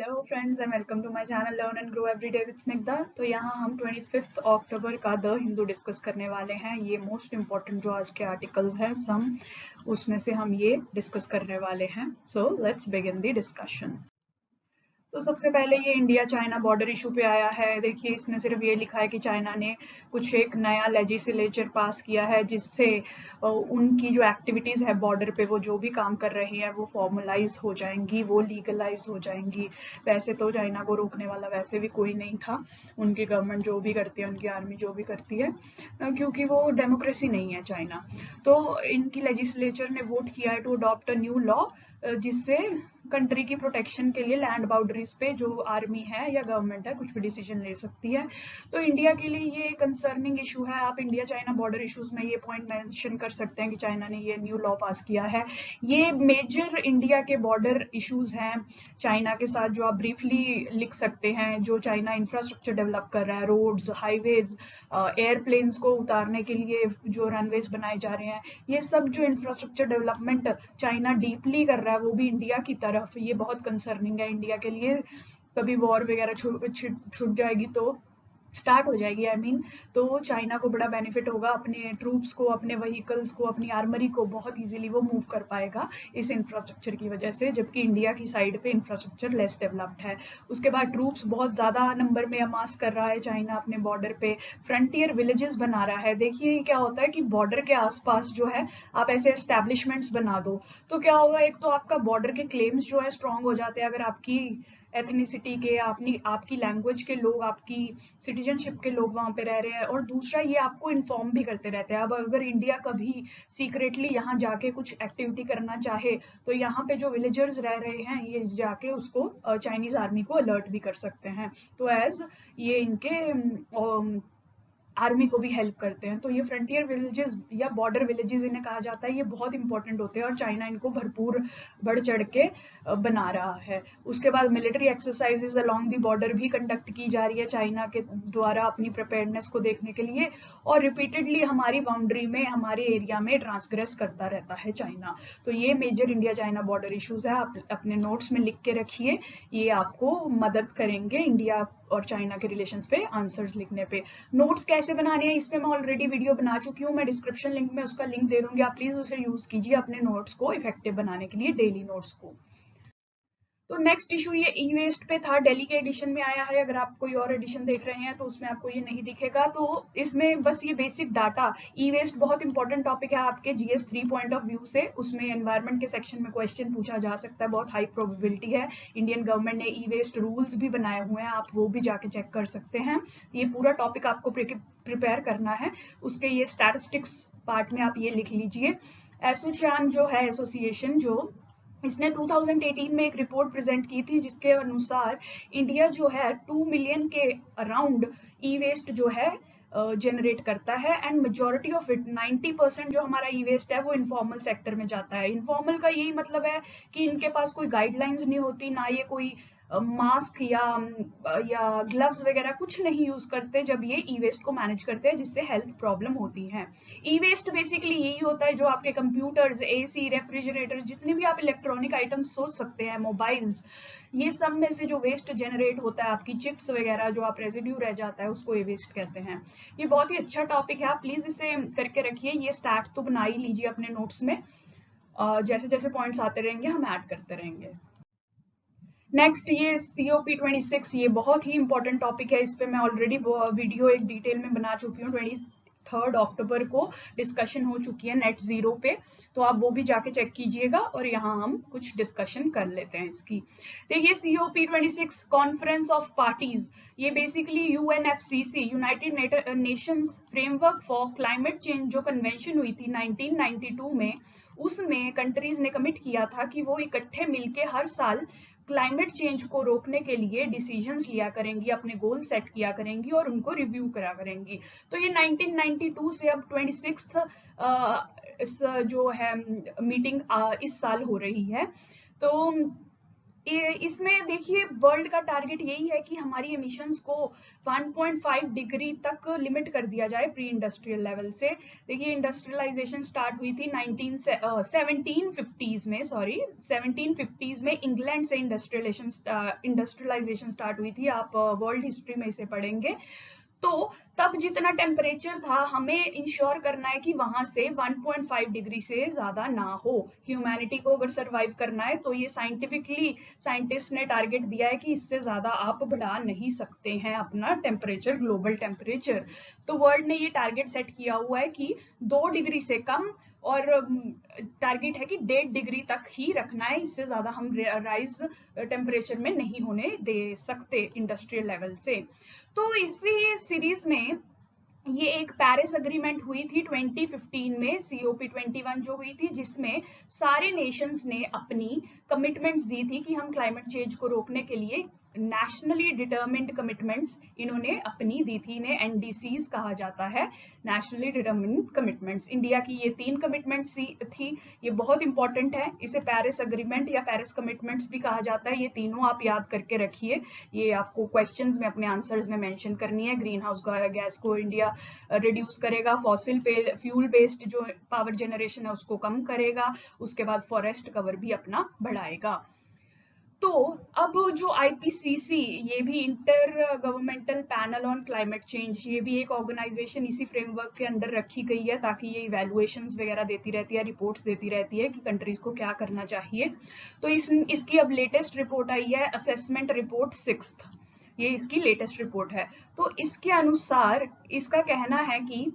Hello friends and welcome to my channel learn and grow everyday with Snigdha. तो यहाँ हम 25 अक्टूबर का द हिंदू डिस्कस करने वाले हैं। ये मोस्ट इम्पॉर्टेंट जो आज के आर्टिकल्स हैं सम उसमें से हम ये डिस्कस करने वाले हैं। So let's begin the discussion. तो सबसे पहले ये इंडिया चाइना बॉर्डर इशू पे आया है। देखिए इसमें सिर्फ ये लिखा है कि चाइना ने कुछ एक नया लेजिस्लेचर पास किया है जिससे उनकी जो एक्टिविटीज़ है बॉर्डर पे, वो जो भी काम कर रही है वो फॉर्मलाइज हो जाएंगी, वो लीगलाइज हो जाएंगी। वैसे तो चाइना को रोकने वाला वैसे भी कोई नहीं था। उनकी गवर्नमेंट जो भी करती है, उनकी आर्मी जो भी करती है, क्योंकि वो डेमोक्रेसी नहीं है चाइना। तो इनकी लेजिस्लेचर ने वोट किया है to adopt a new law जिससे कंट्री की प्रोटेक्शन के लिए लैंड बाउंड्रीज पे जो आर्मी है या गवर्नमेंट है कुछ भी डिसीजन ले सकती है। तो इंडिया के लिए ये कंसर्निंग इशू है। आप इंडिया चाइना बॉर्डर इश्यूज में ये पॉइंट मेंशन कर सकते हैं कि चाइना ने ये न्यू लॉ पास किया है। ये मेजर इंडिया के बॉर्डर इश्यूज हैं चाइना के साथ, जो आप ब्रीफली लिख सकते हैं। जो चाइना इंफ्रास्ट्रक्चर डेवलप कर रहा है, रोड्स, हाईवेज, एयरप्लेन्स को उतारने के लिए जो रनवेज बनाए जा रहे हैं, ये सब जो इंफ्रास्ट्रक्चर डेवलपमेंट चाइना डीपली कर रहा है वो भी इंडिया की तरफ, ये बहुत कंसर्निंग है इंडिया के लिए। कभी वॉर वगैरह छूट जाएगी तो स्टार्ट हो जाएगी तो चाइना को बड़ा बेनिफिट होगा। अपने ट्रूप्स को, अपने व्हीकल्स को, अपनी आर्मरी को बहुत इजीली वो मूव कर पाएगा इस इंफ्रास्ट्रक्चर की वजह से, जबकि इंडिया की साइड पे इंफ्रास्ट्रक्चर लेस डेवलप्ड है। उसके बाद ट्रूप्स बहुत ज़्यादा नंबर में अमास कर रहा है चाइना अपने बॉर्डर पे, फ्रंटियर विलेजेस बना रहा है। देखिए क्या होता है कि बॉर्डर के आसपास जो है आप ऐसे एस्टेब्लिशमेंट्स बना दो तो क्या होगा, एक तो आपका बॉर्डर के क्लेम्स जो है स्ट्रांग हो जाते हैं अगर आपकी एथनिसिटी के, आपकी लैंग्वेज के लोग, आपकी सिटीजनशिप के लोग वहाँ पे रह रहे हैं। और दूसरा ये आपको इन्फॉर्म भी करते रहते हैं। अब अगर इंडिया कभी सीक्रेटली यहाँ जाके कुछ एक्टिविटी करना चाहे तो यहाँ पे जो विलेजर्स रह रहे हैं ये जाके उसको चाइनीज आर्मी को अलर्ट भी कर सकते हैं। तो एज ये इनके आर्मी को भी हेल्प करते हैं। तो ये फ्रंटियर विलेजेस या बॉर्डर विलेजेस इन्हें कहा जाता है, ये बहुत इंपॉर्टेंट होते हैं और चाइना इनको भरपूर बढ़ चढ़ के बना रहा है। उसके बाद military exercises along the border भी कंडक्ट की जा रही है चाइना के द्वारा अपनी प्रिपेयर्डनेस को देखने के लिए, और रिपीटेडली हमारी बाउंड्री में, हमारे एरिया में ट्रांसग्रेस करता रहता है चाइना। तो ये major India China border issues है, आप अपने नोट्स में लिख के रखिए, ये आपको मदद करेंगे इंडिया और चाइना के रिलेशंस पे आंसर्स लिखने पे। नोट्स कैसे बनाने हैं इस पे मैं ऑलरेडी वीडियो बना चुकी हूँ, मैं डिस्क्रिप्शन लिंक में उसका लिंक दे दूंगी, आप प्लीज उसे यूज कीजिए अपने नोट्स को इफेक्टिव बनाने के लिए, डेली नोट्स को। तो नेक्स्ट इशू ये ई वेस्ट पे था, दिल्ली के एडिशन में आया है। अगर आप कोई और एडिशन देख रहे हैं तो उसमें आपको ये नहीं दिखेगा। तो इसमें बस ये बेसिक डाटा, ई वेस्ट बहुत इंपॉर्टेंट टॉपिक है आपके जीएस 3 पॉइंट ऑफ व्यू से। उसमें एनवायरमेंट के सेक्शन में क्वेश्चन पूछा जा सकता है, बहुत हाई प्रोबेबिलिटी है। इंडियन गवर्नमेंट ने ई वेस्ट रूल्स भी बनाए हुए हैं, आप वो भी जाके चेक कर सकते हैं। ये पूरा टॉपिक आपको प्रिपेयर करना है, उसके ये स्टैटिस्टिक्स पार्ट में आप ये लिख लीजिए। एसोचैम जो है एसोसिएशन, जो इसने 2018 में एक रिपोर्ट प्रेजेंट की थी जिसके अनुसार इंडिया जो है 2 मिलियन के अराउंड ई वेस्ट जो है जनरेट करता है, एंड मेजोरिटी ऑफ इट 90% जो हमारा ई वेस्ट है वो इनफॉर्मल सेक्टर में जाता है। इनफॉर्मल का यही मतलब है कि इनके पास कोई गाइडलाइंस नहीं होती, ना ये कोई मास्क या ग्लव्स वगैरह कुछ नहीं यूज करते जब ये ई वेस्ट को मैनेज करते हैं, जिससे हेल्थ प्रॉब्लम होती है। ई वेस्ट बेसिकली यही होता है जो आपके कंप्यूटर्स, एसी, रेफ्रिजरेटर, जितने भी आप इलेक्ट्रॉनिक आइटम्स सोच सकते हैं, मोबाइल्स, ये सब में से जो वेस्ट जनरेट होता है, आपकी चिप्स वगैरह जो आप रेजिड्यू रह जाता है उसको ये वेस्ट कहते हैं। ये बहुत ही अच्छा टॉपिक है, आप प्लीज इसे करके रखिए। ये स्टार्ट तो बना ही लीजिए अपने नोट्स में, जैसे जैसे पॉइंट्स आते रहेंगे हम ऐड करते रहेंगे। नेक्स्ट ये COP26, ये बहुत ही इंपॉर्टेंट टॉपिक है। इस पे मैं ऑलरेडी वीडियो एक डिटेल में बना चुकी हूँ। 23 अक्टूबर को डिस्कशन हो चुकी है नेट जीरो पे, तो आप वो भी जाके चेक कीजिएगा और यहाँ हम कुछ डिस्कशन कर लेते हैं इसकी। देखिए COP26 कॉन्फ्रेंस ऑफ पार्टीज, ये basically UNFCC, United Nations framework for climate change, जो कन्वेंशन हुई थी 1992 में, उसमें कंट्रीज ने कमिट किया था कि वो इकट्ठे मिलके हर साल क्लाइमेट चेंज को रोकने के लिए डिसीजंस लिया करेंगी, अपने गोल सेट किया करेंगी और उनको रिव्यू करा करेंगी। तो ये 1992 से अब 26th जो है मीटिंग इस साल हो रही है। तो इसमें देखिए वर्ल्ड का टारगेट यही है कि हमारी एमिशंस को 1.5 डिग्री तक लिमिट कर दिया जाए प्री इंडस्ट्रियल लेवल से। देखिए इंडस्ट्रियलाइजेशन स्टार्ट हुई थी 1750s में इंग्लैंड से इंडस्ट्रियलाइजेशन स्टार्ट हुई थी। आप वर्ल्ड हिस्ट्री में इसे पढ़ेंगे। तो तब जितना टेम्परेचर था हमें इंश्योर करना है कि वहां से 1.5 डिग्री से ज्यादा ना हो। ह्यूमैनिटी को अगर सरवाइव करना है तो ये साइंटिफिकली साइंटिस्ट ने टारगेट दिया है कि इससे ज्यादा आप बढ़ा नहीं सकते हैं अपना टेम्परेचर, ग्लोबल टेम्परेचर। तो वर्ल्ड ने ये टारगेट सेट किया हुआ है कि 2 डिग्री से कम, और टारगेट है कि 1.5 डिग्री तक ही रखना है, इससे ज्यादा हम राइज टेम्परेचर में नहीं होने दे सकते इंडस्ट्रियल लेवल से। तो इसी सीरीज में ये एक पेरिस अग्रीमेंट हुई थी 2015 में, COP21 जो हुई थी, जिसमें सारे नेशंस ने अपनी कमिटमेंट्स दी थी कि हम क्लाइमेट चेंज को रोकने के लिए नेशनली डिटर्मिन्ड कमिटमेंट्स इन्होंने अपनी दी थी। इन्हें NDCs कहा जाता है, नेशनली डिटर्मिन्ड कमिटमेंट्स। इंडिया की ये 3 कमिटमेंट्स थी, ये बहुत इंपॉर्टेंट है। इसे पेरिस अग्रीमेंट या पेरिस कमिटमेंट्स भी कहा जाता है। ये तीनों आप याद करके रखिए, ये आपको क्वेश्चंस में अपने आंसर्स में मेंशन करनी है। ग्रीन हाउस गैस को इंडिया रिड्यूस करेगा, फॉसिल फ्यूल बेस्ड जो पावर जनरेशन है उसको कम करेगा, उसके बाद फॉरेस्ट कवर भी अपना बढ़ाएगा। तो अब जो IPCC, ये भी inter governmental panel on climate change, ये भी एक ऑर्गेनाइजेशन इसी फ्रेमवर्क के अंडर रखी गई है, ताकि ये इवैल्यूएशंस वगैरह देती रहती है, रिपोर्ट्स देती रहती है कि कंट्रीज को क्या करना चाहिए। तो इसकी अब लेटेस्ट रिपोर्ट आई है, असेसमेंट रिपोर्ट 6th, ये इसकी लेटेस्ट रिपोर्ट है। तो इसके अनुसार इसका कहना है कि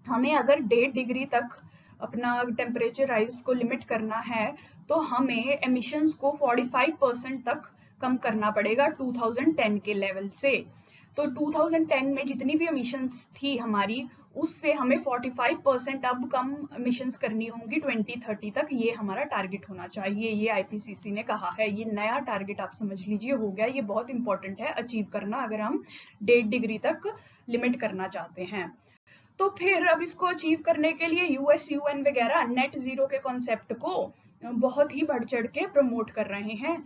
हमें अगर 1.5 डिग्री तक अपना टेम्परेचर राइज को लिमिट करना है तो हमें एमिशंस को 45% तक कम करना पड़ेगा 2010 के लेवल से। तो 2010 में जितनी भी एमिशंस थी हमारी, उससे हमें 45% अब कम एमिशंस करनी होंगी 2030 तक। ये हमारा टारगेट होना चाहिए, ये IPCC ने कहा है। ये नया टारगेट आप समझ लीजिए हो गया, ये बहुत इंपॉर्टेंट है अचीव करना अगर हम 1.5 डिग्री तक लिमिट करना चाहते हैं। तो फिर अब इसको अचीव करने के लिए US UN वगैरह नेट जीरो के कॉन्सेप्ट को बहुत ही बढ़ चढ़ के प्रमोट कर रहे हैं।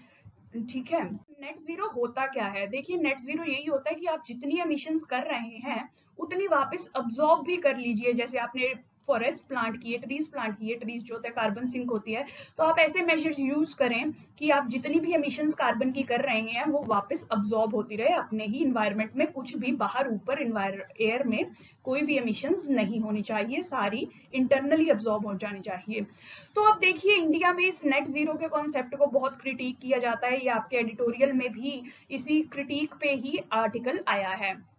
ठीक है, नेट जीरो होता क्या है? देखिए नेट जीरो यही होता है कि आप जितनी एमिशंस कर रहे हैं उतनी वापस अब्सॉर्ब भी कर लीजिए। जैसे आपने फॉरेस्ट प्लांट किए, ट्रीज प्लांट किए, ट्रीज जो होता है कार्बन सिंक होती है, तो आप ऐसे मेजर्स यूज करें कि आप जितनी भी एमिशंस कार्बन की कर रहे हैं वो वापस अब्सॉर्ब होती रहे अपने ही इन्वायरमेंट में। कुछ भी बाहर ऊपर एयर में कोई भी एमिशंस नहीं होनी चाहिए, सारी इंटरनली अब्सॉर्ब हो जानी चाहिए। तो अब देखिए इंडिया में इस नेट जीरो के कॉन्सेप्ट को बहुत क्रिटिक किया जाता है, ये आपके एडिटोरियल में भी इसी क्रिटिक पे ही आर्टिकल आया है।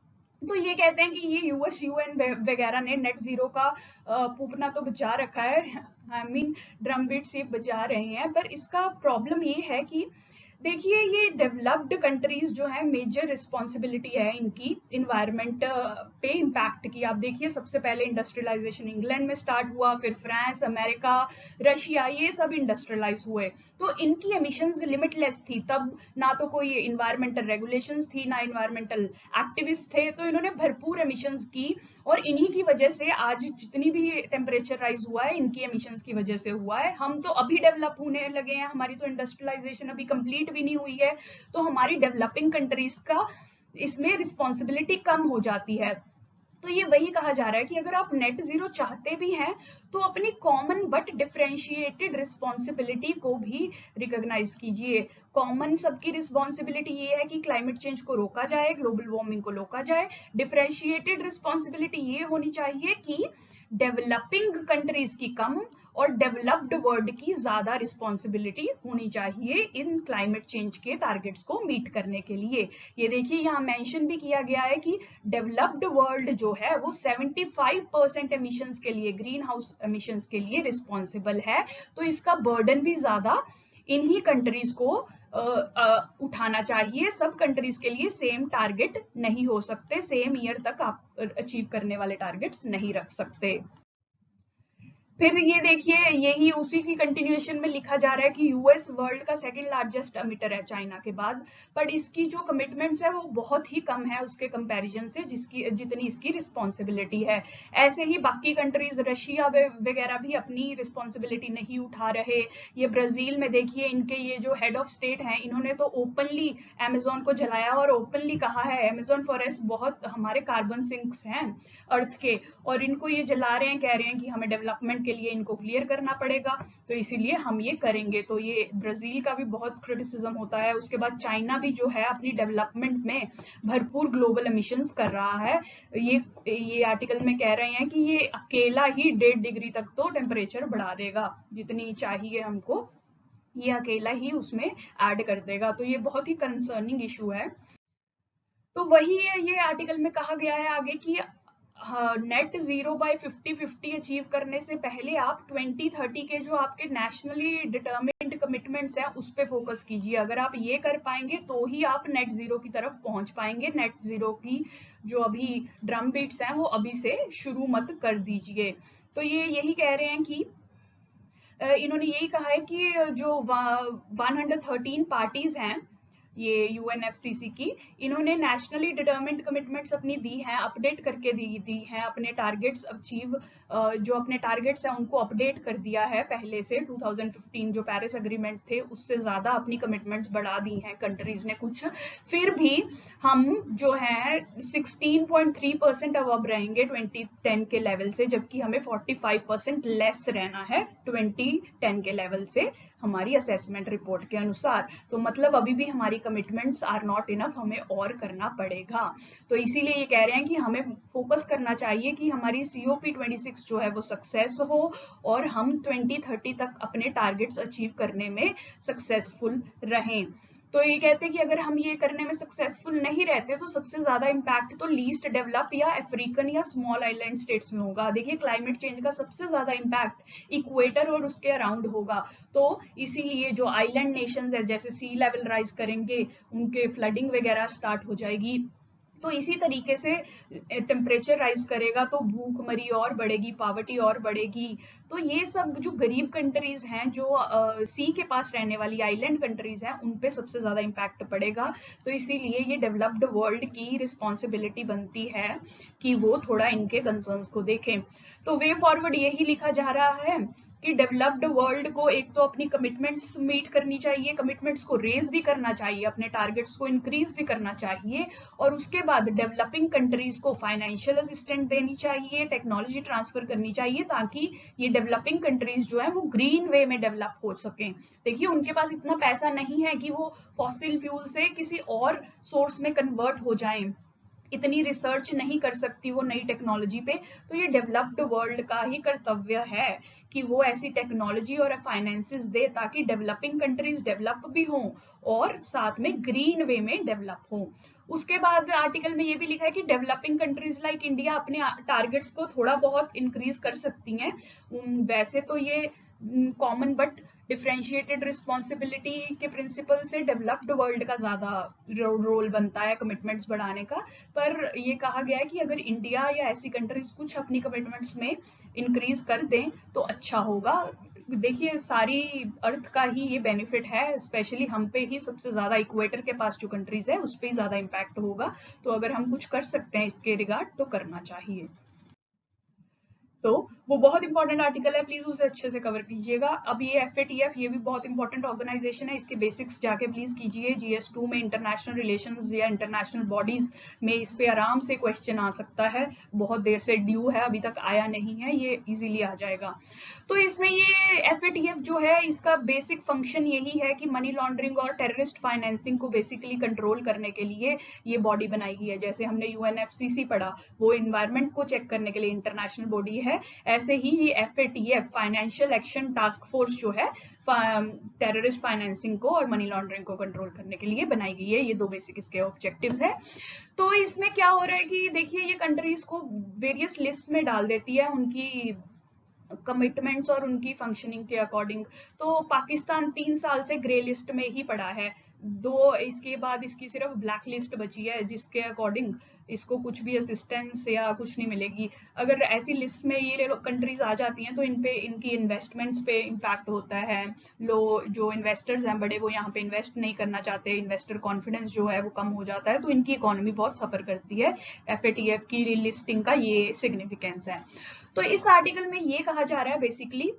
तो ये कहते हैं कि ये US UN वगैरह ने नेट जीरो का पूपना तो बचा रखा है, आई मीन ड्रम बीट से बचा रहे हैं, पर इसका प्रॉब्लम ये है कि देखिए ये डेवलप्ड कंट्रीज जो है मेजर रिस्पॉन्सिबिलिटी है इनकी इन्वायरमेंट पे इम्पैक्ट की। आप देखिए सबसे पहले इंडस्ट्रियलाइजेशन इंग्लैंड में स्टार्ट हुआ, फिर फ्रांस, अमेरिका, रशिया, ये सब इंडस्ट्रियलाइज हुए। तो इनकी एमिशंस लिमिटलेस थी, तब ना तो कोई इन्वायरमेंटल रेगुलेशंस थी, ना इन्वायरमेंटल एक्टिविस्ट थे, तो इन्होंने भरपूर एमिशंस की। और इन्हीं की वजह से आज जितनी भी टेम्परेचर राइज हुआ है इनकी एमिशंस की वजह से हुआ है। हम तो अभी डेवलप होने लगे हैं, हमारी तो इंडस्ट्रियलाइजेशन अभी कंप्लीट भी नहीं हुई है, तो हमारी डेवलपिंग कंट्रीज का इसमें रिस्पॉन्सिबिलिटी कम हो जाती है। तो ये वही कहा जा रहा है कि अगर आप नेट जीरो चाहते भी हैं तो अपनी कॉमन बट डिफरेंशिएटेड रिस्पॉन्सिबिलिटी को भी रिकॉग्नाइज कीजिए। कॉमन सबकी रिस्पॉन्सिबिलिटी ये है कि क्लाइमेट चेंज को रोका जाए, ग्लोबल वार्मिंग को रोका जाए। डिफरेंशिएटेड रिस्पॉन्सिबिलिटी ये होनी चाहिए कि डेवलपिंग कंट्रीज की कम और डेवलप्ड वर्ल्ड की ज्यादा रिस्पॉन्सिबिलिटी होनी चाहिए इन क्लाइमेट चेंज के टारगेट्स को मीट करने के लिए। ये देखिए यहाँ मेंशन भी किया गया है कि डेवलप्ड वर्ल्ड जो है वो 75% एमिशंस के लिए, ग्रीन हाउस एमिशंस के लिए रिस्पॉन्सिबल है। तो इसका बर्डन भी ज्यादा इन्हीं कंट्रीज को उठाना चाहिए। सब कंट्रीज के लिए सेम टारगेट नहीं हो सकते, सेम ईयर तक आप अचीव करने वाले टारगेट्स नहीं रख सकते। फिर ये देखिए, यही उसी की कंटिन्यूएशन में लिखा जा रहा है कि यूएस वर्ल्ड का सेकंड लार्जेस्ट एमिटर है चाइना के बाद, पर इसकी जो कमिटमेंट्स है वो बहुत ही कम है उसके कंपैरिजन से जितनी इसकी रिस्पॉन्सिबिलिटी है। ऐसे ही बाकी कंट्रीज रशिया वगैरह भी अपनी रिस्पॉन्सिबिलिटी नहीं उठा रहे। ये ब्राजील में देखिए, इनके ये जो हेड ऑफ स्टेट हैं, इन्होंने तो ओपनली अमेजोन को जलाया और ओपनली कहा है अमेजोन फॉरेस्ट बहुत हमारे कार्बन सिंक्स हैं अर्थ के, और इनको ये जला रहे हैं, कह रहे हैं कि हमें डेवलपमेंट के लिए इनको क्लियर करना पड़ेगा, तो इसीलिए हम ये करेंगे। तो ये ब्राजील का भी बहुत क्रिटिसिज्म होता है। उसके बाद चाइना भी जो है अपनी डेवलपमेंट में भरपूर ग्लोबल एमिशंस कर रहा है। ये आर्टिकल में कह रहे हैं कि ये अकेला ही 1.5 डिग्री तक तो टेम्परेचर बढ़ा देगा, जितनी चाहिए हमको ये अकेला ही उसमें ऐड कर देगा। तो ये बहुत ही कंसर्निंग इशू है। तो वही है, ये आर्टिकल में कहा गया है आगे कि नेट जीरो बाय 50-50 अचीव करने से पहले आप 2030 के जो आपके नेशनली डिटर्मिन्ड कमिटमेंट्स हैं उस पे फोकस कीजिए। अगर आप ये कर पाएंगे तो ही आप नेट जीरो की तरफ पहुंच पाएंगे। नेट जीरो की जो अभी ड्रम बीट्स हैं वो अभी से शुरू मत कर दीजिए। तो ये यही कह रहे हैं कि इन्होंने यही कहा है कि जो 113 पार्टीज हैं ये यूएनएफसीसी की, इन्होंने नेशनली डिटरमिन्ड कमिटमेंट्स अपनी दी हैं, अपडेट करके दी हैं, अपने टारगेट्स अचीव जो अपने टारगेट्स हैं उनको अपडेट कर दिया है पहले से। 2015 जो पेरिस एग्रीमेंट थे उससे ज्यादा अपनी कमिटमेंट्स बढ़ा दी हैं कंट्रीज ने कुछ। फिर भी हम जो है 16.3% अबव रहेंगे 2010 के लेवल से, जबकि हमें 45% लेस रहना है 2010 के लेवल से हमारी असेसमेंट रिपोर्ट के अनुसार। तो मतलब अभी भी हमारी कमिटमेंट्स आर नॉट इनफ, हमें और करना पड़ेगा। तो इसीलिए ये कह रहे हैं कि हमें फोकस करना चाहिए कि हमारी COP26 जो है वो सक्सेस हो और हम 2030 तक अपने टारगेट्स अचीव करने में सक्सेसफुल रहें। तो ये कहते हैं कि अगर हम ये करने में सक्सेसफुल नहीं रहते तो सबसे ज्यादा इम्पैक्ट तो लीस्ट डेवलप या अफ्रीकन या स्मॉल आइलैंड स्टेट्स में होगा। देखिए क्लाइमेट चेंज का सबसे ज्यादा इम्पैक्ट इक्वेटर और उसके अराउंड होगा। तो इसीलिए जो आइलैंड नेशंस है, जैसे सी लेवल राइज करेंगे उनके फ्लडिंग वगैरह स्टार्ट हो जाएगी। तो इसी तरीके से टेम्परेचर राइज करेगा तो भूखमरी और बढ़ेगी, पावर्टी और बढ़ेगी। तो ये सब जो गरीब कंट्रीज हैं, जो सी के पास रहने वाली आइलैंड कंट्रीज हैं, उन पे सबसे ज्यादा इम्पैक्ट पड़ेगा। तो इसीलिए ये डेवलप्ड वर्ल्ड की रिस्पॉन्सिबिलिटी बनती है कि वो थोड़ा इनके कंसर्न्स को देखें। तो वे फॉरवर्ड यही लिखा जा रहा है कि डेवलप्ड वर्ल्ड को एक तो अपनी कमिटमेंट्स मीट करनी चाहिए, कमिटमेंट्स को रेज भी करना चाहिए, अपने टारगेट्स को इंक्रीज भी करना चाहिए, और उसके बाद डेवलपिंग कंट्रीज को फाइनेंशियल असिस्टेंट देनी चाहिए, टेक्नोलॉजी ट्रांसफर करनी चाहिए, ताकि ये डेवलपिंग कंट्रीज जो है वो ग्रीन वे में डेवलप हो सकें। देखिए उनके पास इतना पैसा नहीं है कि वो फॉसिल फ्यूल से किसी और सोर्स में कन्वर्ट हो जाएं, इतनी रिसर्च नहीं कर सकती वो नई टेक्नोलॉजी पे। तो ये डेवलप्ड वर्ल्ड का ही कर्तव्य है कि वो ऐसी टेक्नोलॉजी और फाइनेंसेस दे ताकि डेवलपिंग कंट्रीज डेवलप भी हों और साथ में ग्रीन वे में डेवलप हों। उसके बाद आर्टिकल में ये भी लिखा है कि डेवलपिंग कंट्रीज लाइक इंडिया अपने टारगेट्स को थोड़ा बहुत इंक्रीज कर सकती हैं। वैसे तो ये कॉमन बट डिफरेंशिएटेड रिस्पॉन्सिबिलिटी के प्रिंसिपल से डेवलप्ड वर्ल्ड का ज्यादा रोल बनता है कमिटमेंट्स बढ़ाने का। पर ये कहा गया है कि अगर इंडिया या ऐसी कंट्रीज कुछ अपनी कमिटमेंट्स में इंक्रीज कर दें तो अच्छा होगा। देखिए सारी अर्थ का ही ये बेनिफिट है, स्पेशली हम पे ही सबसे ज्यादा, इक्वेटर के पास जो कंट्रीज है उस पर ही ज्यादा इम्पैक्ट होगा। तो अगर हम कुछ कर सकते हैं इसके रिगार्ड तो करना चाहिए। तो वो बहुत इंपॉर्टेंट आर्टिकल है, प्लीज उसे अच्छे से कवर कीजिएगा। अब ये FATF ये भी बहुत इंपॉर्टेंट ऑर्गेनाइजेशन है, इसके बेसिक्स जाके प्लीज कीजिए। GS2 में इंटरनेशनल रिलेशंस या इंटरनेशनल बॉडीज में इस पे आराम से क्वेश्चन आ सकता है। बहुत देर से ड्यू है, अभी तक आया नहीं है, ये इजीली आ जाएगा। तो इसमें ये FATF जो है इसका बेसिक फंक्शन यही है कि मनी लॉन्ड्रिंग और टेररिस्ट फाइनेंसिंग को बेसिकली कंट्रोल करने के लिए ये बॉडी बनाई गई है। जैसे हमने UNFCC पढ़ा, वो इन्वायरमेंट को चेक करने के लिए इंटरनेशनल बॉडी है, ऐसे ही ये FATF financial action task force जो है टेररिस्ट फाइनेंसिंग को और मनी लॉन्ड्रिंग को कंट्रोल करने के लिए बनाई गई है। ये दो बेसिक इसके ऑब्जेक्टिव्स है। तो इसमें क्या हो रहा है कि देखिए ये कंट्रीज को वेरियस लिस्ट में डाल देती है उनकी कमिटमेंट्स और उनकी फंक्शनिंग के अकॉर्डिंग। तो पाकिस्तान 3 साल से ग्रे लिस्ट में ही पड़ा है इसके बाद इसकी सिर्फ ब्लैक लिस्ट बची है, जिसके अकॉर्डिंग इसको कुछ भी असिस्टेंस या कुछ नहीं मिलेगी। अगर ऐसी लिस्ट में ये कंट्रीज आ जाती हैं तो इन पे इनकी इन्वेस्टमेंट्स पे इम्पैक्ट होता है। जो इन्वेस्टर्स हैं बड़े, वो यहाँ पे इन्वेस्ट नहीं करना चाहते, इन्वेस्टर कॉन्फिडेंस जो है वो कम हो जाता है, तो इनकी इकोनॉमी बहुत सफर करती है। FATF की लिस्टिंग का ये सिग्निफिकेंस है। तो इस आर्टिकल में ये कहा जा रहा है बेसिकली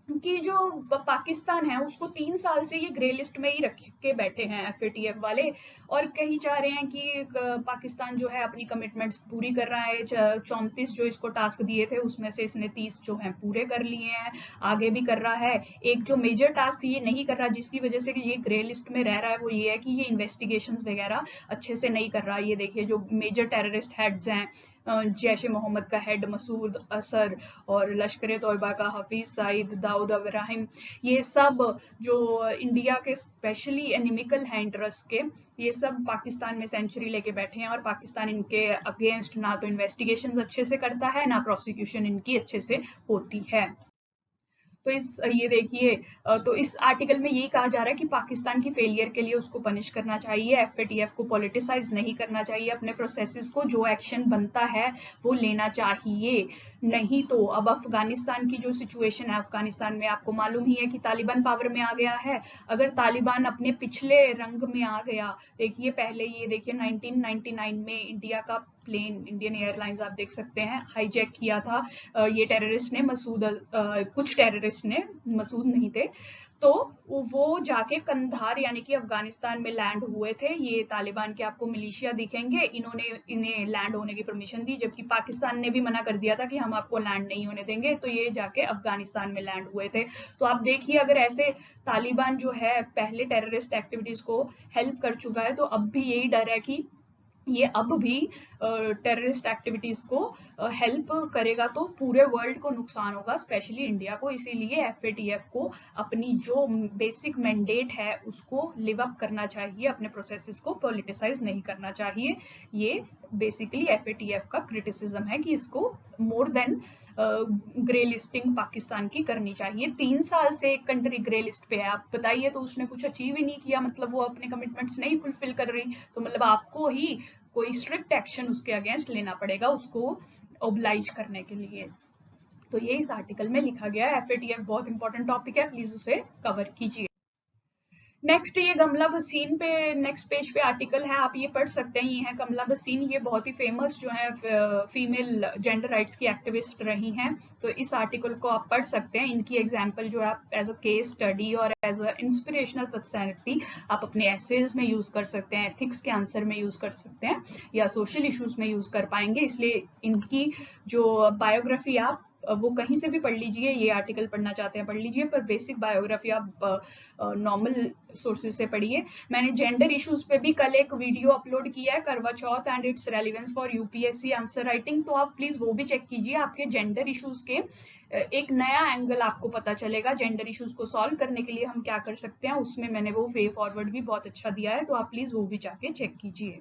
कि जो पाकिस्तान है उसको 3 साल से ये ग्रे लिस्ट में ही रख के बैठे हैं FATF वाले, और कहीं चाह रहे हैं कि पाकिस्तान जो है अपनी कमिटमेंट्स पूरी कर रहा है। 34 जो इसको टास्क दिए थे उसमें से इसने 30 जो है पूरे कर लिए हैं, आगे भी कर रहा है। एक जो मेजर टास्क ये नहीं कर रहा जिसकी वजह से ये ग्रे लिस्ट में रह रहा है, वो ये है कि ये इन्वेस्टिगेशंस वगैरह अच्छे से नहीं कर रहा। ये देखिए जो मेजर टेररिस्ट हेड्स हैं, जैश ए मोहम्मद का हेड मसूद अजहर और लश्कर तोयबा का हफीज सईद, दाऊद इब्राहिम, ये सब जो इंडिया के स्पेशली एनिमिकल हैं इंटरेस्ट के, ये सब पाकिस्तान में सेंचुरी लेके बैठे हैं, और पाकिस्तान इनके अगेंस्ट ना तो इन्वेस्टिगेशन अच्छे से करता है, ना प्रोसिक्यूशन इनकी अच्छे से होती है। तो ये देखिए, तो इस आर्टिकल में यही कहा जा रहा है कि पाकिस्तान की फेलियर के लिए उसको पनिश करना चाहिए, FATF को पॉलिटिसाइज नहीं करना चाहिए, अपने प्रोसेसेस को जो एक्शन बनता है वो लेना चाहिए। नहीं तो अब अफगानिस्तान की जो सिचुएशन है, अफगानिस्तान में आपको मालूम ही है कि तालिबान पावर में आ गया है। अगर तालिबान अपने पिछले रंग में आ गया, देखिए पहले ये देखिए 1999 में इंडिया का प्लेन, इंडियन एयरलाइंस आप देख सकते हैं, हाईजैक किया था ये टेररिस्ट ने, कुछ टेररिस्ट ने, मसूद नहीं थे, तो वो जाके कंधार यानी कि अफगानिस्तान में लैंड हुए थे। ये तालिबान के आपको मिलिशिया दिखेंगे, इन्हें लैंड होने की परमिशन दी, जबकि पाकिस्तान ने भी मना कर दिया था कि हम आपको लैंड नहीं होने देंगे, तो ये जाके अफगानिस्तान में लैंड हुए थे। तो आप देखिए, अगर ऐसे तालिबान जो है पहले टेररिस्ट एक्टिविटीज को हेल्प कर चुका है, तो अब भी यही डर है कि ये अब भी टेररिस्ट एक्टिविटीज को हेल्प करेगा, तो पूरे वर्ल्ड को नुकसान होगा, स्पेशली इंडिया को। इसीलिए FATF को अपनी जो बेसिक मैंडेट है उसको लिव अप करना चाहिए, अपने प्रोसेसेस को पॉलिटिसाइज नहीं करना चाहिए। ये बेसिकली FATF का क्रिटिसिज्म है कि इसको more than grey listing Pakistan की करनी चाहिए। 3 साल से एक कंट्री ग्रे लिस्ट पे है, आप बताइए, तो उसने कुछ अचीव ही नहीं किया, मतलब वो अपने कमिटमेंट्स नहीं फुलफिल कर रही, तो मतलब आपको ही कोई स्ट्रिक्ट एक्शन उसके अगेंस्ट लेना पड़ेगा उसको ओब्लाइज करने के लिए। तो ये इस आर्टिकल में लिखा गया है। FATF बहुत इंपॉर्टेंट टॉपिक है, प्लीज उसे कवर कीजिए। नेक्स्ट ये कमला भसीन पे नेक्स्ट पेज पे आर्टिकल है, आप ये पढ़ सकते हैं। ये है कमला भसीन, ये बहुत ही फेमस जो है फीमेल जेंडर राइट्स की एक्टिविस्ट रही हैं। तो इस आर्टिकल को आप पढ़ सकते हैं। इनकी एग्जांपल जो है आप एज अ केस स्टडी और एज अ इंस्पिरेशनल पर्सनैलिटी आप अपने एसेज में यूज कर सकते हैं, एथिक्स के आंसर में यूज कर सकते हैं, या सोशल इश्यूज में यूज कर पाएंगे। इसलिए इनकी जो बायोग्राफी आप वो कहीं से भी पढ़ लीजिए, ये आर्टिकल पढ़ना चाहते हैं पढ़ लीजिए, पर बेसिक बायोग्राफी आप नॉर्मल सोर्सेज से पढ़िए। मैंने जेंडर इश्यूज पे भी कल एक वीडियो अपलोड किया है, Karva Chauth and its relevance for UPSC answer writing, तो आप प्लीज वो भी चेक कीजिए। आपके जेंडर इश्यूज के एक नया एंगल आपको पता चलेगा, जेंडर इश्यूज को सॉल्व करने के लिए हम क्या कर सकते हैं, उसमें मैंने वो वे फॉरवर्ड भी बहुत अच्छा दिया है, तो आप प्लीज वो भी जाके चेक कीजिए।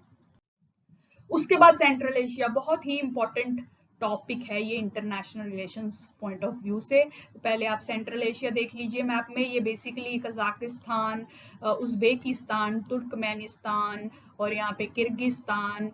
उसके बाद सेंट्रल एशिया, बहुत ही इंपॉर्टेंट टॉपिक है ये international relations point of view से। पहले आप सेंट्रल एशिया देख लीजिए मैप में, ये बेसिकली कजाकिस्तान, उज्बेकिस्तान, तुर्कमेनिस्तान और यहाँ पे किर्गिस्तान,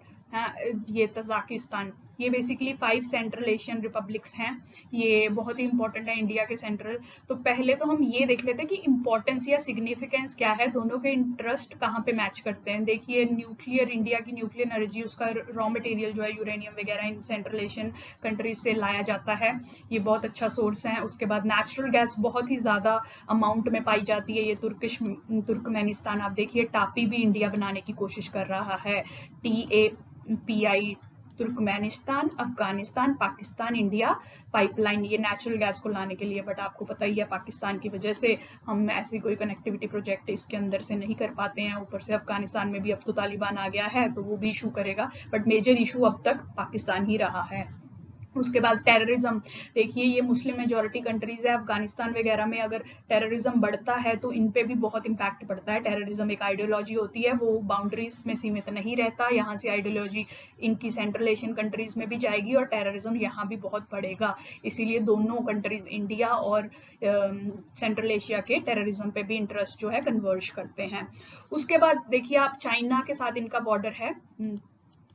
ये तजाकिस्तान, ये बेसिकली 5 सेंट्रल एशियन रिपब्लिक्स हैं। ये बहुत ही इंपॉर्टेंट है इंडिया के सेंट्रल। तो पहले तो हम ये देख लेते हैं कि इंपॉर्टेंस या सिग्निफिकेंस क्या है, दोनों के इंटरेस्ट कहाँ पे मैच करते हैं। देखिए न्यूक्लियर, इंडिया की न्यूक्लियर एनर्जी, उसका रॉ मटेरियल जो है यूरेनियम वगैरह इन सेंट्रल एशियन कंट्रीज से लाया जाता है, ये बहुत अच्छा सोर्स है। उसके बाद नेचुरल गैस बहुत ही ज्यादा अमाउंट में पाई जाती है। ये तुर्कमेनिस्तान आप देखिए, टापी भी इंडिया बनाने की कोशिश कर रहा है, TAPI, Turkmenistan, Afghanistan, Pakistan, India pipeline, ये नेचुरल गैस को लाने के लिए। बट आपको पता ही है पाकिस्तान की वजह से हम ऐसी कोई कनेक्टिविटी प्रोजेक्ट इसके अंदर से नहीं कर पाते हैं। ऊपर से अफगानिस्तान में भी अब तो तालिबान आ गया है, तो वो भी इशू करेगा, बट मेजर इशू अब तक पाकिस्तान ही रहा है। उसके बाद टेररिज्म, देखिए ये मुस्लिम मेजोरिटी कंट्रीज है, अफगानिस्तान वगैरह में अगर टेररिज्म बढ़ता है तो इन पे भी बहुत इम्पैक्ट पड़ता है। टेररिज्म एक आइडियोलॉजी होती है, वो बाउंड्रीज में सीमित नहीं रहता, यहाँ से आइडियोलॉजी इनकी सेंट्रल एशियन कंट्रीज में भी जाएगी और टेररिज्म यहाँ भी बहुत बढ़ेगा। इसीलिए दोनों कंट्रीज इंडिया और सेंट्रल एशिया के टेररिज्म पे भी इंटरेस्ट जो है कन्वर्ज करते हैं। उसके बाद देखिए आप चाइना के साथ इनका बॉर्डर है,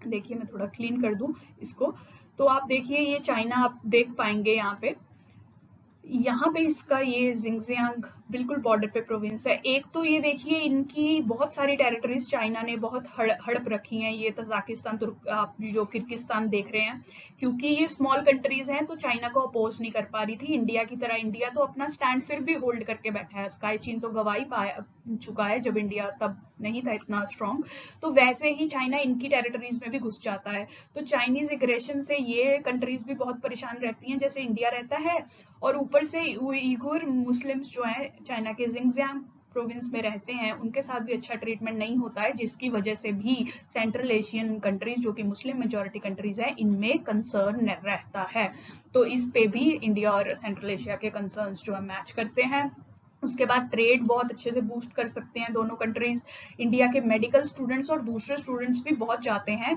देखिए मैं थोड़ा क्लीन कर दूं इसको, तो आप देखिए ये चाइना आप देख पाएंगे यहाँ पे इसका ये जिंगजियांग बिल्कुल बॉर्डर पे प्रोविंस है। एक तो ये देखिए इनकी बहुत सारी टेरिटरीज चाइना ने बहुत हड़प रखी हैं, ये तजाकिस्तान, आप जो किर्गिस्तान देख रहे हैं, क्योंकि ये स्मॉल कंट्रीज हैं तो चाइना को अपोज नहीं कर पा रही थी इंडिया की तरह। इंडिया तो अपना स्टैंड फिर भी होल्ड करके बैठा है, स्काई चीन तो गवा ही पाया चुका है, जब इंडिया तब नहीं था इतना स्ट्रॉन्ग, तो वैसे ही चाइना इनकी टेरिटरीज में भी घुस जाता है। तो चाइनीज एग्रेशन से ये कंट्रीज भी बहुत परेशान रहती हैं, जैसे इंडिया रहता है, और ऊपर से उइगुर मुस्लिम्स जो हैं चाइना के जिंगजियांग प्रोविंस में रहते हैं, उनके साथ भी अच्छा ट्रीटमेंट नहीं होता है, जिसकी वजह से भी सेंट्रल एशियन कंट्रीज जो कि मुस्लिम मेजोरिटी कंट्रीज है, इनमें कंसर्न रहता है। तो इस पे भी इंडिया और सेंट्रल एशिया के कंसर्न्स जो है मैच करते हैं। उसके बाद ट्रेड बहुत अच्छे से बूस्ट कर सकते हैं दोनों कंट्रीज। इंडिया के मेडिकल स्टूडेंट्स और दूसरे स्टूडेंट्स भी बहुत जाते हैं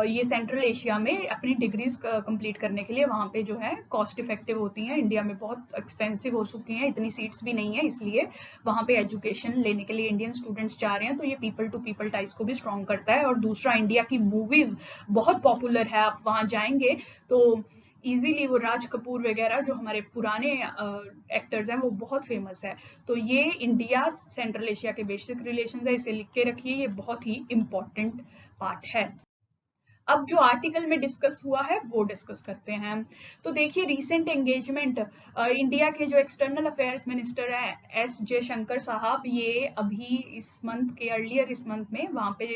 ये सेंट्रल एशिया में अपनी डिग्रीज कंप्लीट करने के लिए, वहाँ पे जो है कॉस्ट इफेक्टिव होती हैं। इंडिया में बहुत एक्सपेंसिव हो चुकी हैं, इतनी सीट्स भी नहीं है, इसलिए वहाँ पे एजुकेशन लेने के लिए इंडियन स्टूडेंट्स जा रहे हैं, तो ये पीपल टू पीपल टाइज को भी स्ट्रॉन्ग करता है। और दूसरा, इंडिया की मूवीज बहुत पॉपुलर है, आप वहाँ जाएंगे तो इजीली वो राज कपूर वगैरह जो हमारे पुराने एक्टर्स हैं वो बहुत फेमस है। तो ये इंडिया सेंट्रल एशिया के बेसिक रिलेशंस है, इसे लिख के रखिए, ये बहुत ही इंपॉर्टेंट पार्ट है। अब जो आर्टिकल में डिस्कस हुआ है वो डिस्कस करते हैं। तो देखिए रिसेंट एंगेजमेंट, इंडिया के जो एक्सटर्नल अफेयर्स मिनिस्टर है एस जयशंकर साहब, ये अभी इस मंथ के अर्लियर इस मंथ में वहाँ पे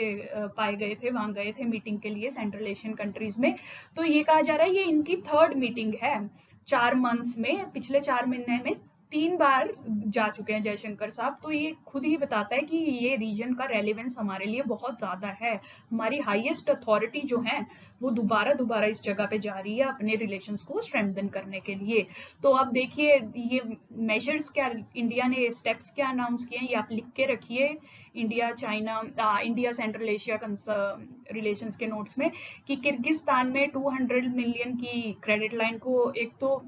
पाए गए थे, वहाँ गए थे मीटिंग के लिए सेंट्रल एशियन कंट्रीज में। तो ये कहा जा रहा है ये इनकी 3rd मीटिंग है 4 मंथ्स में, पिछले 4 महीने में 3 बार जा चुके हैं जयशंकर साहब। तो ये खुद ही बताता है कि ये रीजन का रेलेवेंस हमारे लिए बहुत ज्यादा है, हमारी हाईएस्ट अथॉरिटी जो है वो दोबारा इस जगह पे जा रही है अपने रिलेशंस को स्ट्रेंथन करने के लिए। तो अब देखिए ये मेजर्स क्या, इंडिया ने स्टेप्स क्या अनाउंस किए हैं, ये आप लिख के रखिए। इंडिया सेंट्रल एशिया रिलेशंस के नोट्स में, कि किर्गिस्तान में 200 मिलियन की क्रेडिट लाइन को एक तो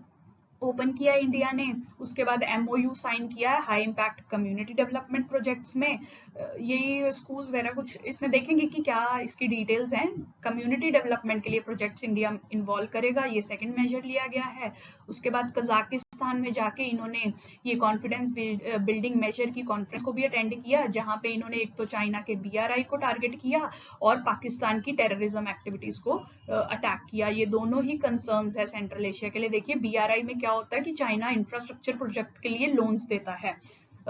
ओपन किया है इंडिया ने, उसके बाद MOU साइन किया है high impact community development projects में। यही स्कूल वगैरह कुछ इसमें देखेंगे कि क्या इसकी डिटेल्स हैं। कम्युनिटी डेवलपमेंट के लिए प्रोजेक्ट्स इंडिया इन्वॉल्व करेगा, ये 2nd मेजर लिया गया है। उसके बाद कजाकिस्तान में जाके इन्होंने ये कॉन्फिडेंस बिल्डिंग मेजर की कॉन्फ्रेंस को भी अटेंड किया, जहाँ पे इन्होंने एक तो चाइना के BRI को टारगेट किया और पाकिस्तान की टेररिज्म एक्टिविटीज को अटैक किया। ये दोनों ही कंसर्न्स है सेंट्रल एशिया के लिए। देखिए BRI में क्या होता है कि चाइना इंफ्रास्ट्रक्चर प्रोजेक्ट के लिए लोन्स देता है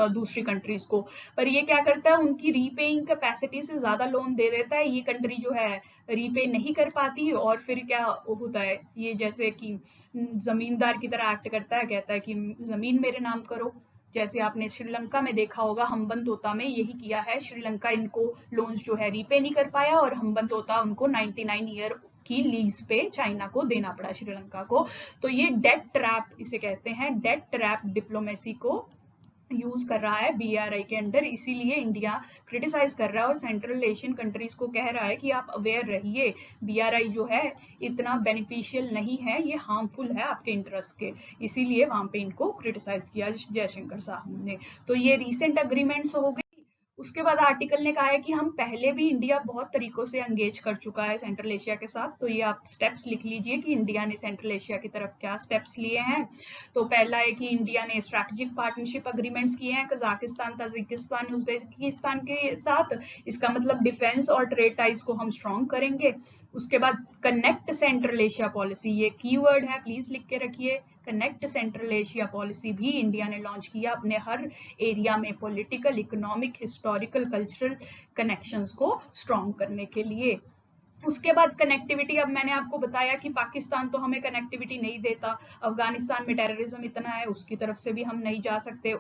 दूसरी कंट्रीज को, पर ये क्या करता है उनकी रीपेइंग कैपेसिटी से ज्यादा लोन दे देता है। ये कंट्री जो है रीपे नहीं कर पाती, और फिर क्या होता है, ये जैसे कि जमींदार की तरह एक्ट करता है, कहता है कि जमीन मेरे नाम करो। जैसे आपने श्रीलंका में देखा होगा, हम्बनतोता में यही किया है। श्रीलंका इनको लोन्स जो है रीपे नहीं कर पाया, और हम्बनतोता उनको 99 ईयर की लीज पे चाइना को देना पड़ा श्रीलंका को। तो ये डेट ट्रैप इसे कहते हैं, डेट ट्रैप डिप्लोमेसी को यूज कर रहा है BRI के अंडर, इसीलिए इंडिया क्रिटिसाइज कर रहा है और सेंट्रल एशियन कंट्रीज को कह रहा है कि आप अवेयर रहिए, BRI जो है इतना बेनिफिशियल नहीं है, ये हार्मफुल है आपके इंटरेस्ट के, इसीलिए वहां पे इनको क्रिटिसाइज किया जयशंकर साहब ने। तो ये रिसेंट अग्रीमेंट्स हो गए। उसके बाद आर्टिकल ने कहा है कि हम पहले भी इंडिया बहुत तरीकों से एंगेज कर चुका है सेंट्रल एशिया के साथ। तो ये आप स्टेप्स लिख लीजिए कि इंडिया ने सेंट्रल एशिया की तरफ क्या स्टेप्स लिए हैं। तो पहला है कि इंडिया ने स्ट्रैटेजिक पार्टनरशिप अग्रीमेंट्स किए हैं कजाकिस्तान, तजिकिस्तान, उज्बेकिस्तान के साथ। इसका मतलब डिफेंस और ट्रेड टाइज को हम स्ट्रॉन्ग करेंगे। उसके बाद कनेक्ट सेंट्रल एशिया पॉलिसी, ये कीवर्ड है, प्लीज लिख के रखिए। कनेक्ट सेंट्रल एशिया पॉलिसी भी इंडिया ने लॉन्च किया अपने हर एरिया में political, economic, historical, cultural connections को स्ट्रॉन्ग करने के लिए। उसके बाद कनेक्टिविटी, अब मैंने आपको बताया कि पाकिस्तान तो हमें कनेक्टिविटी नहीं देता, अफगानिस्तान में टेररिज्म इतना है, उसकी तरफ से भी हम नहीं जा सकते,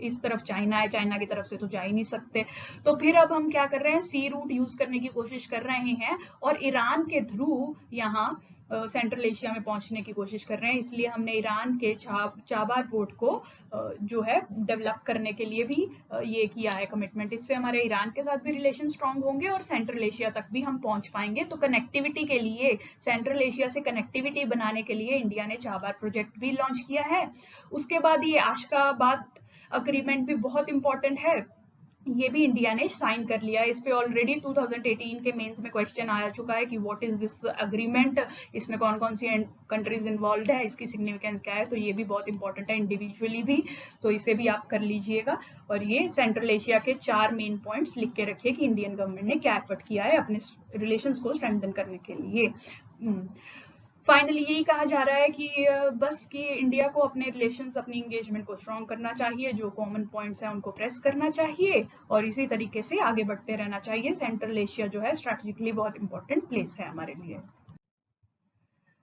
इस तरफ चाइना है, चाइना की तरफ से तो जा ही नहीं सकते। तो फिर अब हम क्या कर रहे हैं, सी रूट यूज करने की कोशिश कर रहे हैं और ईरान के थ्रू यहाँ सेंट्रल एशिया में पहुंचने की कोशिश कर रहे हैं। इसलिए हमने ईरान के चाबार पोर्ट को जो है डेवलप करने के लिए भी ये किया है कमिटमेंट। इससे हमारे ईरान के साथ भी रिलेशन स्ट्रांग होंगे और सेंट्रल एशिया तक भी हम पहुंच पाएंगे। तो कनेक्टिविटी के लिए, सेंट्रल एशिया से कनेक्टिविटी बनाने के लिए इंडिया ने चाबार प्रोजेक्ट भी लॉन्च किया है। उसके बाद ये अशगाबाद अग्रीमेंट भी बहुत इंपॉर्टेंट है, ये भी इंडिया ने साइन कर लिया है। इस पे ऑलरेडी 2018 के मेंस में क्वेश्चन आ चुका है कि व्हाट इज दिस अग्रीमेंट, इसमें कौन कौन सी कंट्रीज इन्वॉल्व है, इसकी सिग्निफिकेंस क्या है। तो ये भी बहुत इंपॉर्टेंट है इंडिविजुअली भी, तो इसे भी आप कर लीजिएगा। और ये सेंट्रल एशिया के 4 मेन पॉइंट्स लिख के रखिए कि इंडियन गवर्नमेंट ने क्या एफर्ट किया है अपने रिलेशंस को स्ट्रेंथन करने के लिए। फाइनली यही कहा जा रहा है कि बस कि इंडिया को अपने रिलेशंस, अपनी एंगेजमेंट को स्ट्रॉन्ग करना चाहिए, जो कॉमन पॉइंट्स हैं उनको प्रेस करना चाहिए और इसी तरीके से आगे बढ़ते रहना चाहिए। सेंट्रल एशिया जो है स्ट्रैटेजिकली बहुत इंपॉर्टेंट प्लेस है हमारे लिए।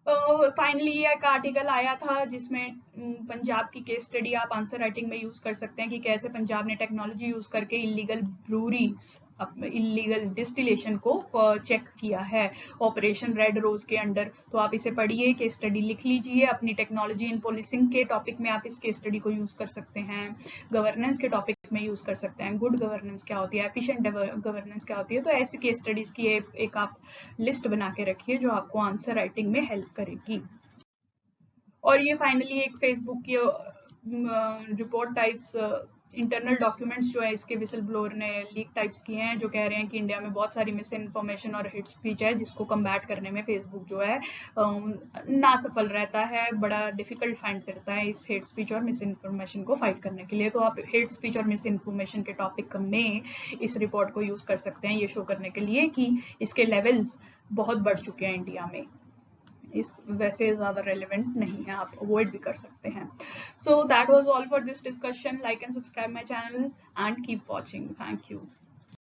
फाइनली ये एक आर्टिकल आया था जिसमें पंजाब की केस स्टडी आप आंसर राइटिंग में यूज कर सकते हैं कि कैसे पंजाब ने टेक्नोलॉजी यूज करके इलीगल ब्रूरीज, इलीगल डिस्टिलेशन को चेक किया है ऑपरेशन रेड रोज के अंडर। तो आप इसे पढ़िए, केस स्टडी लिख लीजिए। अपनी टेक्नोलॉजी इन पोलिसिंग के टॉपिक में आप इस केस स्टडी को यूज कर सकते हैं, गवर्नेंस के टॉपिक में यूज कर सकते हैं, गुड गवर्नेंस क्या होती है, एफिशिएंट गवर्नेंस क्या होती है। तो ऐसी केस स्टडीज की एक आप लिस्ट बना के रखिए जो आपको आंसर राइटिंग में हेल्प करेगी। और ये फाइनली एक फेसबुक की रिपोर्ट टाइप्स इंटरनल डॉक्यूमेंट्स जो है इसके विसल ब्लोअर ने लीक टाइप्स किए हैं, जो कह रहे हैं कि इंडिया में बहुत सारी मिस इन्फॉर्मेशन और हेट स्पीच है, जिसको कम्बैट करने में फेसबुक जो है ना सफल रहता है, बड़ा डिफिकल्ट फाइंड करता है इस हेट स्पीच और मिस इन्फॉर्मेशन को फाइट करने के लिए। तो आप हेट स्पीच और मिस इन्फॉर्मेशन के टॉपिक में इस रिपोर्ट को यूज कर सकते हैं, ये शो करने के लिए कि इसके लेवल्स बहुत बढ़ चुके हैं इंडिया में। इस वैसे ज्यादा रेलेवेंट नहीं है, आप अवॉइड भी कर सकते हैं। So that was all for this discussion. Like and subscribe my channel and keep watching. Thank you.